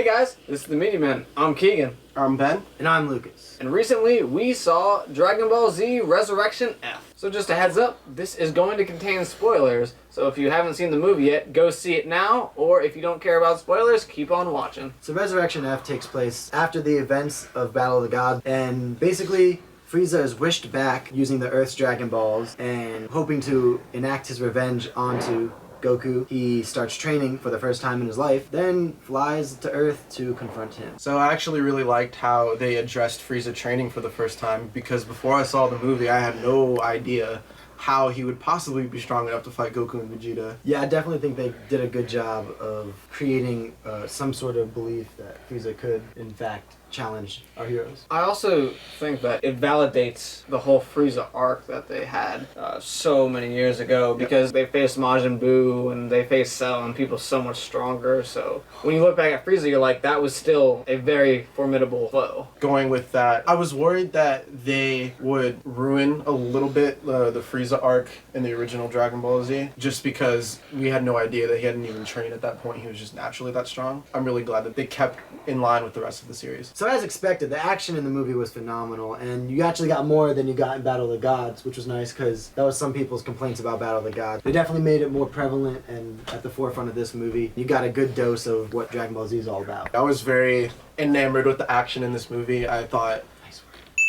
Hey guys, this is the Media Man. I'm Keegan. I'm Ben. And I'm Lucas. And recently we saw Dragon Ball Z Resurrection F. So just a heads up, this is going to contain spoilers. So if you haven't seen the movie yet, go see it now. Or if you don't care about spoilers, keep on watching. So Resurrection F takes place after the events of Battle of the Gods. And basically, Frieza is wished back using the Earth's Dragon Balls and hoping to enact his revenge onto Goku. He starts training for the first time in his life, then flies to Earth to confront him. So I actually really liked how they addressed Frieza training for the first time, because before I saw the movie I had no idea how he would possibly be strong enough to fight Goku and Vegeta. Yeah, I definitely think they did a good job of creating some sort of belief that Frieza could, in fact, challenge our heroes. I also think that it validates the whole Frieza arc that they had so many years ago, because they faced Majin Buu and they faced Cell and people so much stronger. So when you look back at Frieza, you're like, that was still a very formidable foe. Going with that, I was worried that they would ruin a little bit the Frieza arc in the original Dragon Ball Z, just because we had no idea that he hadn't even trained at that point. He was just naturally that strong. I'm really glad that they kept in line with the rest of the series. So as expected, the action in the movie was phenomenal, and you actually got more than you got in Battle of the Gods, which was nice because that was some people's complaints about Battle of the Gods. They definitely made it more prevalent and at the forefront of this movie. You got a good dose of what Dragon Ball Z is all about. I was very enamored with the action in this movie. I thought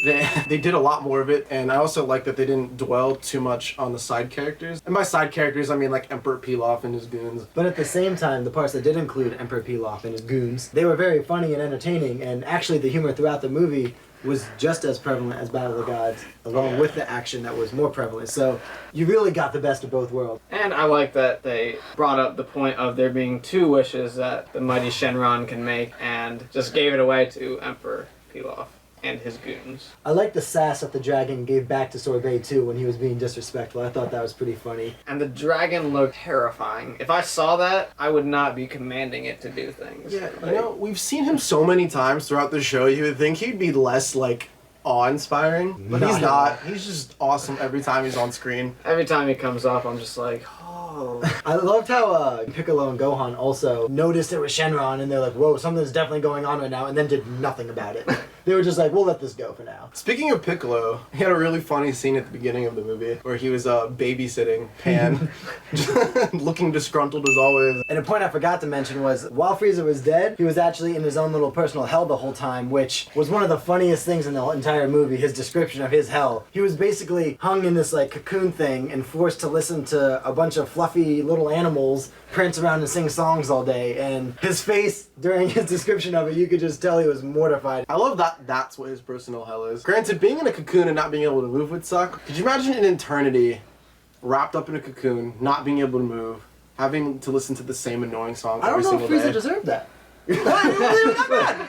they did a lot more of it, and I also like that they didn't dwell too much on the side characters. And by side characters, I mean like Emperor Pilaf and his goons. But at the same time, the parts that did include Emperor Pilaf and his goons, they were very funny and entertaining, and actually the humor throughout the movie was just as prevalent as Battle of the Gods, along with the action that was more prevalent. So you really got the best of both worlds. And I like that they brought up the point of there being two wishes that the mighty Shenron can make, and just gave it away to Emperor Pilaf and his goons. I like the sass that the dragon gave back to Sorbet too when he was being disrespectful. I thought that was pretty funny. And the dragon looked terrifying. If I saw that, I would not be commanding it to do things. Yeah, you know, we've seen him so many times throughout the show, you would think he'd be less, like, awe-inspiring. But he's not. He's just awesome every time he's on screen. Every time he comes up, I'm just like, oh. I loved how Piccolo and Gohan also noticed it was Shenron, and they're like, whoa, something's definitely going on right now, and then did nothing about it. They were just like, we'll let this go for now. Speaking of Piccolo, he had a really funny scene at the beginning of the movie where he was babysitting Pan, looking disgruntled as always. And a point I forgot to mention was, while Frieza was dead, he was actually in his own little personal hell the whole time, which was one of the funniest things in the entire movie, his description of his hell. He was basically hung in this like cocoon thing and forced to listen to a bunch of fluffy little animals prance around and sing songs all day, and his face during his description of it, you could just tell he was mortified. I love that that's what his personal hell is. Granted, being in a cocoon and not being able to move would suck. Could you imagine an eternity wrapped up in a cocoon, not being able to move, having to listen to the same annoying songs every single day? I don't know if Frieza deserved that.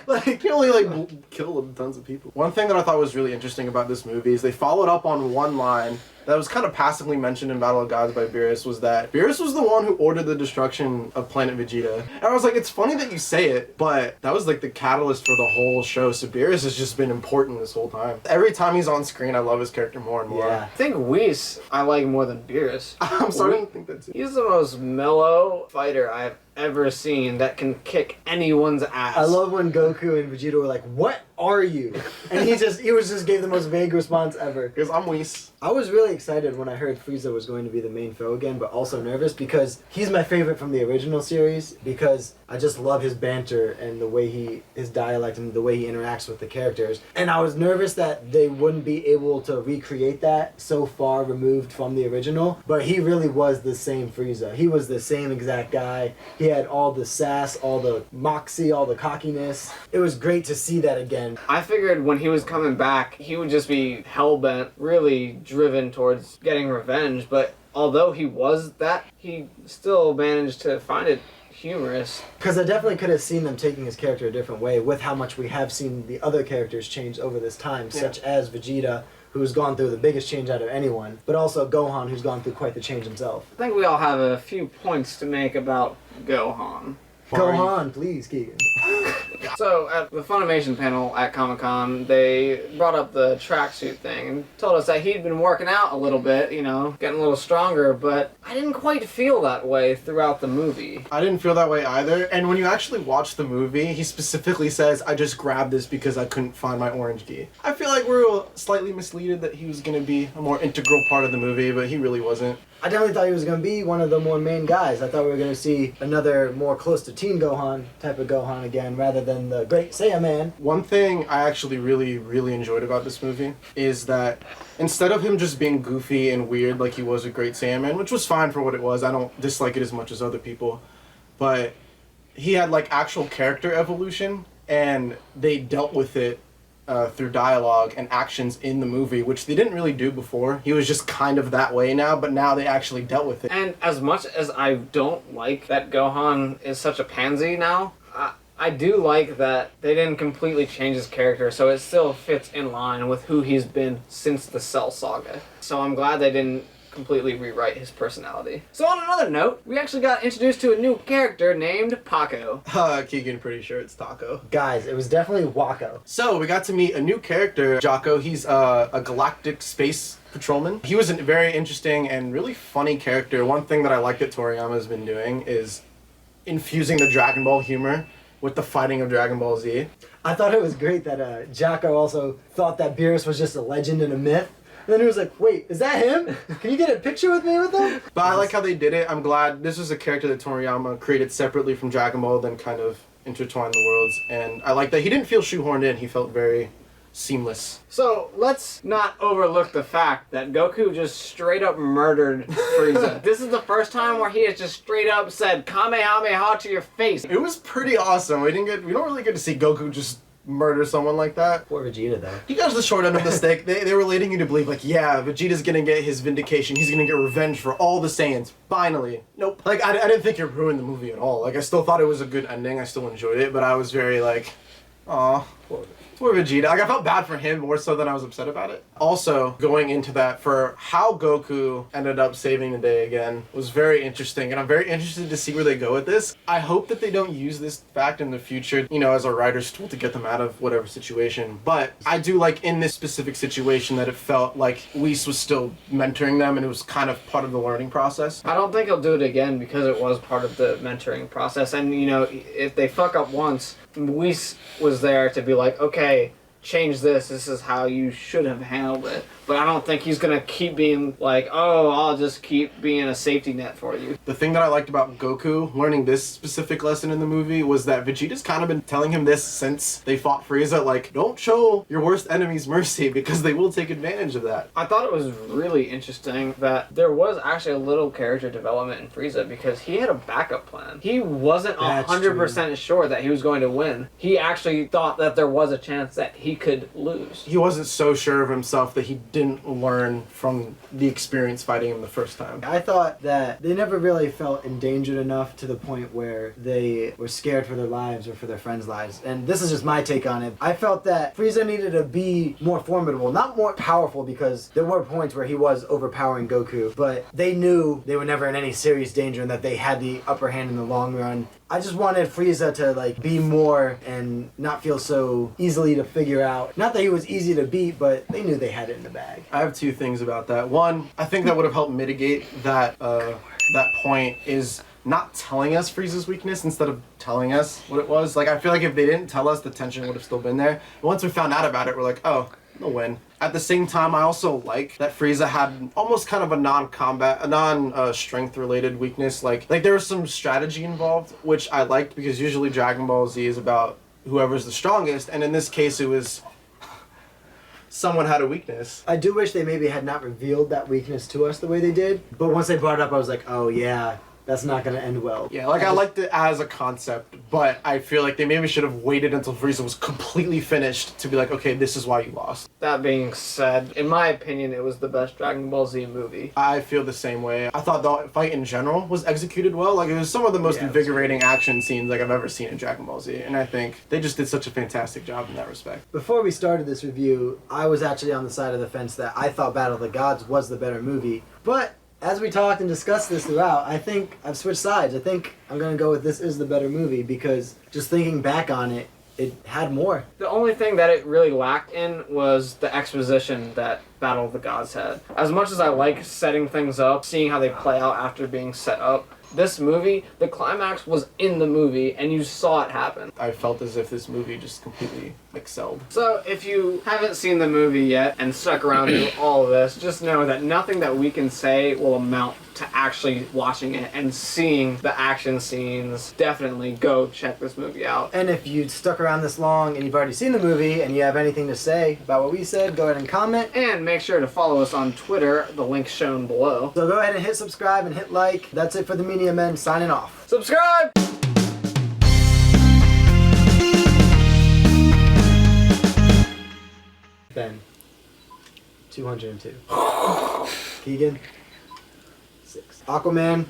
Like, he only like killed tons of people. One thing that I thought was really interesting about this movie is they followed up on one line that was kind of passively mentioned in Battle of Gods by Beerus, was that Beerus was the one who ordered the destruction of Planet Vegeta. And I was like, it's funny that you say it, but that was like the catalyst for the whole show. So Beerus has just been important this whole time. Every time he's on screen, I love his character more and more. Yeah. I think Whis I like more than Beerus. I'm starting to think that too. He's the most mellow fighter I've ever seen that can kick anyone's ass. I love when Goku and Vegeta were like, what are you? And he just gave the most vague response ever. Because I'm Whis. I was really excited when I heard Frieza was going to be the main foe again, but also nervous because he's my favorite from the original series, because I just love his banter and the way his dialect and the way he interacts with the characters. And I was nervous that they wouldn't be able to recreate that so far removed from the original, but he really was the same Frieza. He was the same exact guy. He had all the sass, all the moxie, all the cockiness. It was great to see that again. I figured when he was coming back, he would just be hell-bent, really driven towards getting revenge, but although he was that, he still managed to find it humorous. Because I definitely could have seen them taking his character a different way with how much we have seen the other characters change over this time, such as Vegeta, who's gone through the biggest change out of anyone, but also Gohan, who's gone through quite the change himself. I think we all have a few points to make about Gohan. Gohan, please, Keegan. So, at the Funimation panel at Comic-Con, they brought up the tracksuit thing and told us that he'd been working out a little bit, you know, getting a little stronger, but I didn't quite feel that way throughout the movie. I didn't feel that way either. And when you actually watch the movie, he specifically says, I just grabbed this because I couldn't find my orange gi. I feel like we were slightly misleaded that he was going to be a more integral part of the movie, but he really wasn't. I definitely thought he was going to be one of the more main guys. I thought we were going to see another more close to Teen Gohan type of Gohan again, rather than the Great Saiyaman. One thing I actually really enjoyed about this movie is that instead of him just being goofy and weird like he was with Great Saiyaman, which was fine for what it was, I don't dislike it as much as other people, but he had like actual character evolution, and they dealt with it through dialogue and actions in the movie, which they didn't really do before. He was just kind of that way now, but now they actually dealt with it. And as much as I don't like that Gohan is such a pansy now, I do like that they didn't completely change his character, so it still fits in line with who he's been since the Cell Saga. So I'm glad they didn't completely rewrite his personality. So on another note, we actually got introduced to a new character named Paco. Keegan, pretty sure it's Taco. Guys, it was definitely Wako. So we got to meet a new character, Jocko. He's a galactic space patrolman. He was a very interesting and really funny character. One thing that I like that Toriyama's been doing is infusing the Dragon Ball humor with the fighting of Dragon Ball Z. I thought it was great that Jocko also thought that Beerus was just a legend and a myth. And then he was like, wait, is that him? Can you get a picture with me with him? But I like how they did it. I'm glad this was a character that Toriyama created separately from Dragon Ball, then kind of intertwined the worlds. And I like that he didn't feel shoehorned in. He felt very seamless. So let's not overlook the fact that Goku just straight up murdered Frieza. This is the first time where he has just straight up said Kamehameha to your face. It was pretty awesome. We don't really get to see Goku just murder someone like that. Poor Vegeta, though. He got the short end of the stick. They were leading you to believe, like, yeah, Vegeta's gonna get his vindication. He's gonna get revenge for all the Saiyans. Finally. Nope. Like, I didn't think it ruined the movie at all. Like, I still thought it was a good ending. I still enjoyed it, but I was very, like, aw. Poor Vegeta. Like, I felt bad for him more so than I was upset about it. Also, going into that, for how Goku ended up saving the day again was very interesting, and I'm very interested to see where they go with this. I hope that they don't use this fact in the future, you know, as a writer's tool to get them out of whatever situation. But I do like in this specific situation that it felt like Whis was still mentoring them, and it was kind of part of the learning process. I don't think he'll do it again because it was part of the mentoring process. And, you know, if they fuck up once, Whis was there to be like, okay, change this. This is how you should have handled it. But I don't think he's going to keep being like, oh, I'll just keep being a safety net for you. The thing that I liked about Goku learning this specific lesson in the movie was that Vegeta's kind of been telling him this since they fought Frieza, like, don't show your worst enemies mercy because they will take advantage of that. I thought it was really interesting that there was actually a little character development in Frieza because he had a backup plan. He wasn't 100% sure that he was going to win. He actually thought that there was a chance that he could lose. He wasn't so sure of himself that he didn't learn from the experience fighting him the first time. I thought that they never really felt endangered enough to the point where they were scared for their lives or for their friends' lives. And this is just my take on it. I felt that Frieza needed to be more formidable, not more powerful, because there were points where he was overpowering Goku, but they knew they were never in any serious danger and that they had the upper hand in the long run. I just wanted Frieza to like be more and not feel so easily to figure out. Not that he was easy to beat, but they knew they had it in the bag. I have two things about that. One, I think that would have helped mitigate that that point is not telling us Frieza's weakness instead of telling us what it was. Like, I feel like if they didn't tell us, the tension would have still been there. But once we found out about it, we're like, oh, they'll win. At the same time, I also like that Frieza had almost kind of a non-strength related weakness. Like there was some strategy involved, which I liked because usually Dragon Ball Z is about whoever's the strongest, and in this case it was someone had a weakness. I do wish they maybe had not revealed that weakness to us the way they did, but once they brought it up, I was like, oh yeah, that's not going to end well. Yeah, like I liked it as a concept, but I feel like they maybe should have waited until Frieza was completely finished to be like, okay, this is why you lost. That being said, in my opinion, it was the best Dragon Ball Z movie. I feel the same way. I thought the fight in general was executed well. Like, it was some of the most invigorating action scenes like I've ever seen in Dragon Ball Z, and I think they just did such a fantastic job in that respect. Before we started this review, I was actually on the side of the fence that I thought Battle of the Gods was the better movie, but as we talked and discussed this throughout, I think I've switched sides. I think I'm going to go with this is the better movie because just thinking back on it, it had more. The only thing that it really lacked in was the exposition that Battle of the Gods had. As much as I like setting things up, seeing how they play out after being set up, this movie, the climax was in the movie and you saw it happen. I felt as if this movie just completely excelled. So if you haven't seen the movie yet and stuck around through all of this, just know that nothing that we can say will amount to actually watching it and seeing the action scenes. Definitely go check this movie out. And if you stuck around this long and you've already seen the movie and you have anything to say about what we said, go ahead and comment. And make sure to follow us on Twitter, the link shown below. So go ahead and hit subscribe and hit like. That's it for the Media Men, signing off. Subscribe! Ben. 202. Keegan. 6. Aquaman.